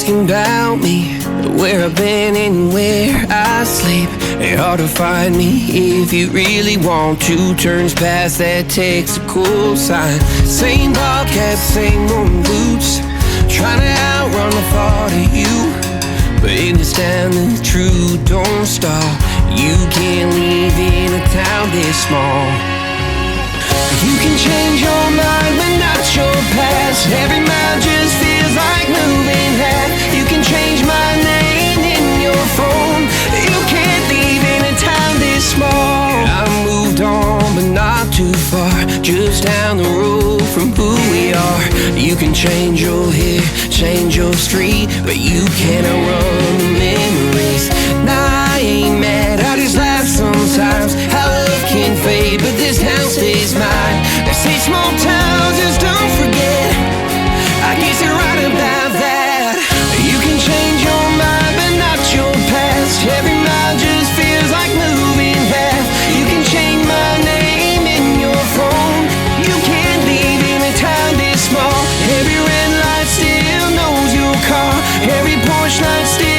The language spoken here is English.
asking about me, where I've been and where I sleep. It's hard to find me if you really want to. Turns past that takes a cool sign. Same bobcat, same old boots, trying to outrun the thought of you. But in this town the truth don't stop. You can't live in a town this small. You can change your mind but not your past. Every mile just feels like moving half. You can change my name in your phone. You can't live in a town this small. I moved on but not too far, just down the road from who we are. You can change your hair, change your street, but you can't outrun the memories. Nah, I ain't mad, I just laugh sometimes. How love can fade, but this town stays mine. They say small towns just don't forget. I guess you're right about that. You can change your mind, but not your past. Every mile just feels like moving half. You can change my name in your phone. You can't live in a town this small. Every red light still knows your car. Every porch light still